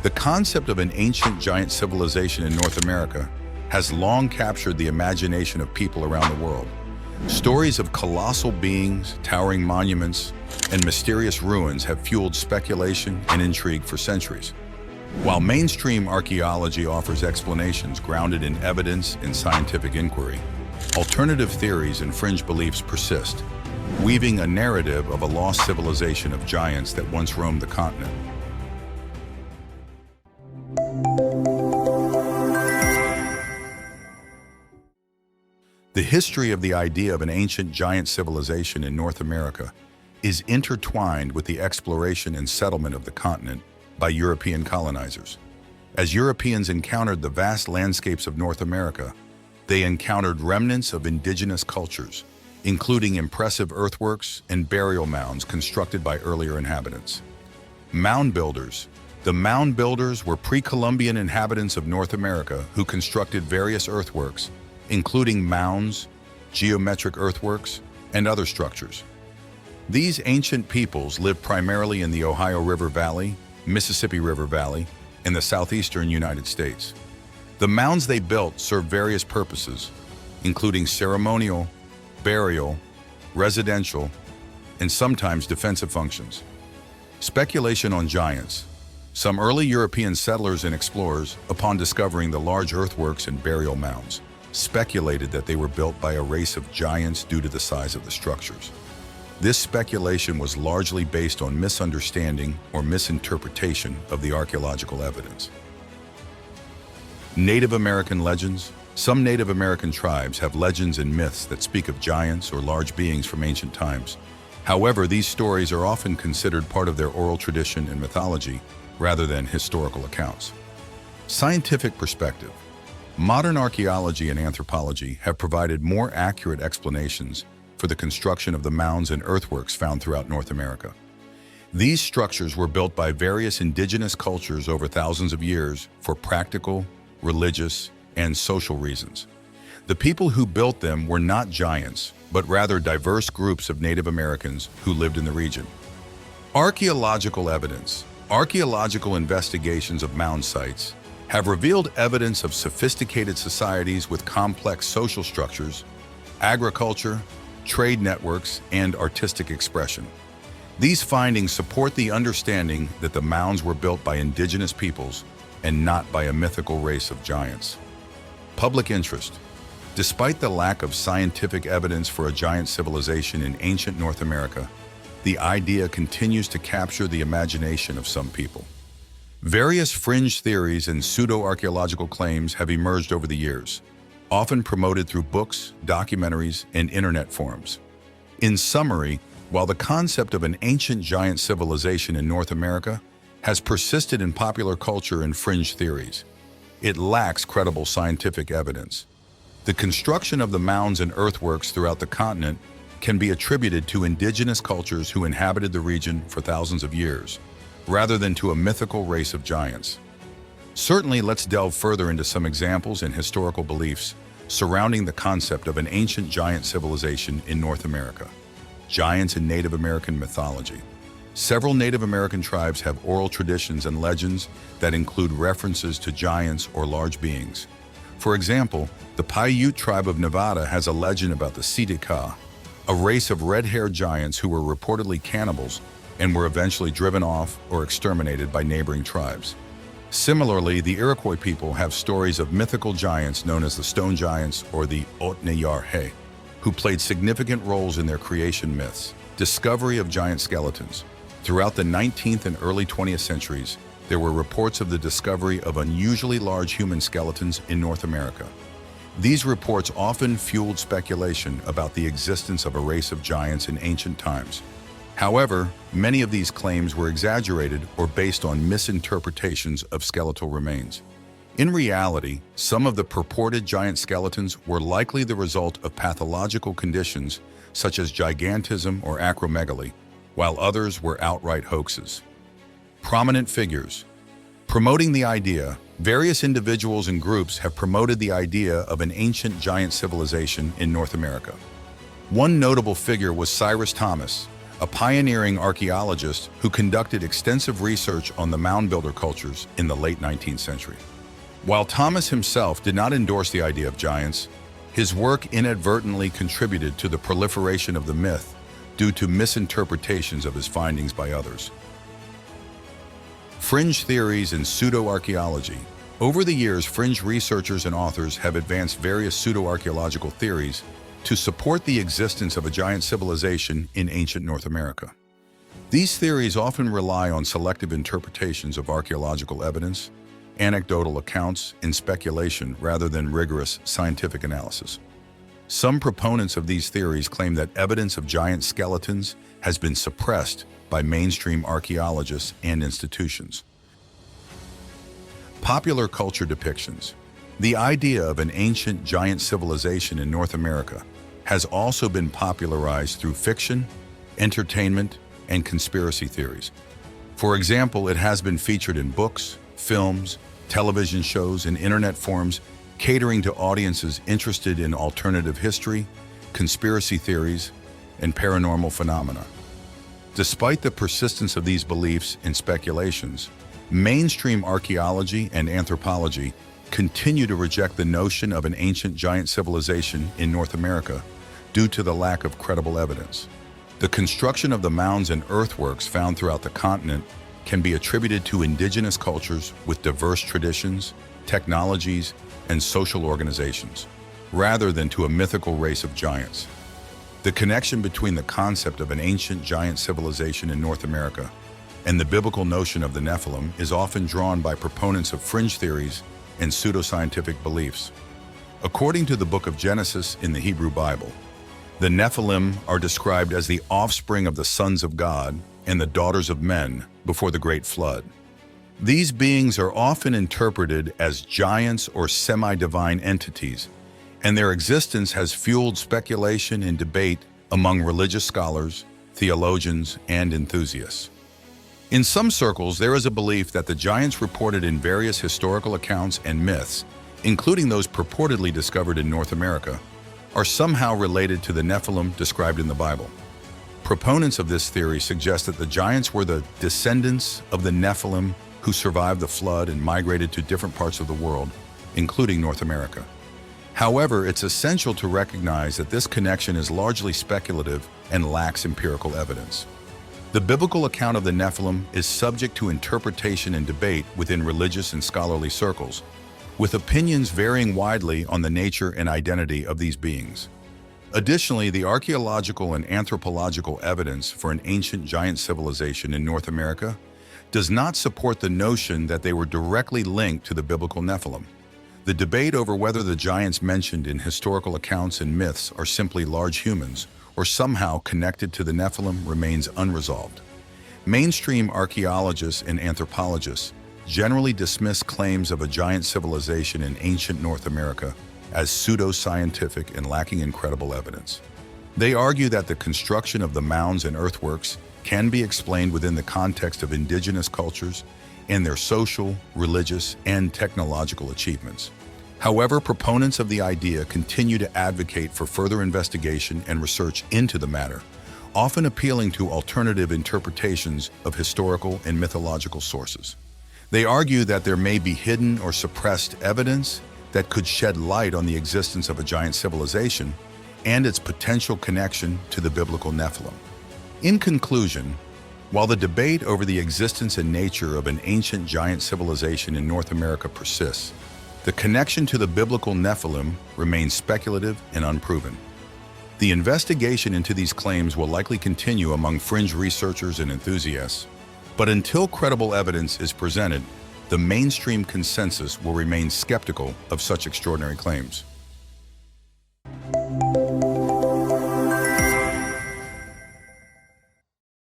The concept of an ancient giant civilization in North America has long captured the imagination of people around the world. Stories of colossal beings, towering monuments, and mysterious ruins have fueled speculation and intrigue for centuries. While mainstream archaeology offers explanations grounded in evidence and scientific inquiry, alternative theories and fringe beliefs persist, weaving a narrative of a lost civilization of giants that once roamed the continent. The history of the idea of an ancient giant civilization in North America is intertwined with the exploration and settlement of the continent by European colonizers. As Europeans encountered the vast landscapes of North America, they encountered remnants of indigenous cultures, including impressive earthworks and burial mounds constructed by earlier inhabitants. Mound builders. The mound builders were pre-Columbian inhabitants of North America who constructed various earthworks, including mounds, geometric earthworks, and other structures. These ancient peoples lived primarily in the Ohio River Valley, Mississippi River Valley, and the southeastern United States. The mounds they built served various purposes, including ceremonial, burial, residential, and sometimes defensive functions. Speculation on giants. Some early European settlers and explorers, upon discovering the large earthworks and burial mounds, speculated that they were built by a race of giants due to the size of the structures. This speculation was largely based on misunderstanding or misinterpretation of the archaeological evidence. Native American legends. Some Native American tribes have legends and myths that speak of giants or large beings from ancient times. However, these stories are often considered part of their oral tradition and mythology rather than historical accounts. Scientific perspective. Modern archaeology and anthropology have provided more accurate explanations for the construction of the mounds and earthworks found throughout North America. These structures were built by various indigenous cultures over thousands of years for practical, religious, and social reasons. The people who built them were not giants, but rather diverse groups of Native Americans who lived in the region. Archaeological evidence. Archaeological investigations of mound sites have revealed evidence of sophisticated societies with complex social structures, agriculture, trade networks, and artistic expression. These findings support the understanding that the mounds were built by indigenous peoples and not by a mythical race of giants. Public interest. Despite the lack of scientific evidence for a giant civilization in ancient North America, the idea continues to capture the imagination of some people. Various fringe theories and pseudo-archaeological claims have emerged over the years, often promoted through books, documentaries, and internet forums. In summary, while the concept of an ancient giant civilization in North America has persisted in popular culture and fringe theories, it lacks credible scientific evidence. The construction of the mounds and earthworks throughout the continent can be attributed to indigenous cultures who inhabited the region for thousands of years, rather than to a mythical race of giants. Certainly, let's delve further into some examples and historical beliefs surrounding the concept of an ancient giant civilization in North America. Giants in Native American mythology. Several Native American tribes have oral traditions and legends that include references to giants or large beings. For example, the Paiute tribe of Nevada has a legend about the Sitka, a race of red-haired giants who were reportedly cannibals and were eventually driven off or exterminated by neighboring tribes. Similarly, the Iroquois people have stories of mythical giants known as the Stone Giants or the Otneyarhe, who played significant roles in their creation myths. Discovery of giant skeletons. Throughout the 19th and early 20th centuries, there were reports of the discovery of unusually large human skeletons in North America. These reports often fueled speculation about the existence of a race of giants in ancient times. However, many of these claims were exaggerated or based on misinterpretations of skeletal remains. In reality, some of the purported giant skeletons were likely the result of pathological conditions such as gigantism or acromegaly, while others were outright hoaxes. Prominent figures. Promoting the idea, various individuals and groups have promoted the idea of an ancient giant civilization in North America. One notable figure was Cyrus Thomas, a pioneering archaeologist who conducted extensive research on the mound builder cultures in the late 19th century. While Thomas himself did not endorse the idea of giants, his work inadvertently contributed to the proliferation of the myth due to misinterpretations of his findings by others. Fringe theories and pseudo-archaeology. Over the years, fringe researchers and authors have advanced various pseudo-archaeological theories to support the existence of a giant civilization in ancient North America. These theories often rely on selective interpretations of archaeological evidence, anecdotal accounts, and speculation rather than rigorous scientific analysis. Some proponents of these theories claim that evidence of giant skeletons has been suppressed by mainstream archaeologists and institutions. Popular culture depictions. The idea of an ancient giant civilization in North America has also been popularized through fiction, entertainment, and conspiracy theories. For example, it has been featured in books, films, television shows, and internet forums, catering to audiences interested in alternative history, conspiracy theories, and paranormal phenomena. Despite the persistence of these beliefs and speculations, mainstream archaeology and anthropology continue to reject the notion of an ancient giant civilization in North America due to the lack of credible evidence. The construction of the mounds and earthworks found throughout the continent can be attributed to indigenous cultures with diverse traditions, technologies, and social organizations, rather than to a mythical race of giants. The connection between the concept of an ancient giant civilization in North America and the biblical notion of the Nephilim is often drawn by proponents of fringe theories and pseudoscientific beliefs. According to the book of Genesis in the Hebrew Bible, the Nephilim are described as the offspring of the sons of God and the daughters of men before the great flood. These beings are often interpreted as giants or semi-divine entities, and their existence has fueled speculation and debate among religious scholars, theologians, and enthusiasts. In some circles, there is a belief that the giants reported in various historical accounts and myths, including those purportedly discovered in North America, are somehow related to the Nephilim described in the Bible. Proponents of this theory suggest that the giants were the descendants of the Nephilim who survived the flood and migrated to different parts of the world, including North America. However, it's essential to recognize that this connection is largely speculative and lacks empirical evidence. The biblical account of the Nephilim is subject to interpretation and debate within religious and scholarly circles, with opinions varying widely on the nature and identity of these beings. Additionally, the archaeological and anthropological evidence for an ancient giant civilization in North America does not support the notion that they were directly linked to the biblical Nephilim. The debate over whether the giants mentioned in historical accounts and myths are simply large humans or somehow connected to the Nephilim remains unresolved. Mainstream archaeologists and anthropologists generally dismiss claims of a giant civilization in ancient North America as pseudo-scientific and lacking in credible evidence. They argue that the construction of the mounds and earthworks can be explained within the context of indigenous cultures and their social, religious, and technological achievements. However, proponents of the idea continue to advocate for further investigation and research into the matter, often appealing to alternative interpretations of historical and mythological sources. They argue that there may be hidden or suppressed evidence that could shed light on the existence of a giant civilization and its potential connection to the biblical Nephilim. In conclusion, while the debate over the existence and nature of an ancient giant civilization in North America persists, the connection to the biblical Nephilim remains speculative and unproven. The investigation into these claims will likely continue among fringe researchers and enthusiasts, but until credible evidence is presented, the mainstream consensus will remain skeptical of such extraordinary claims.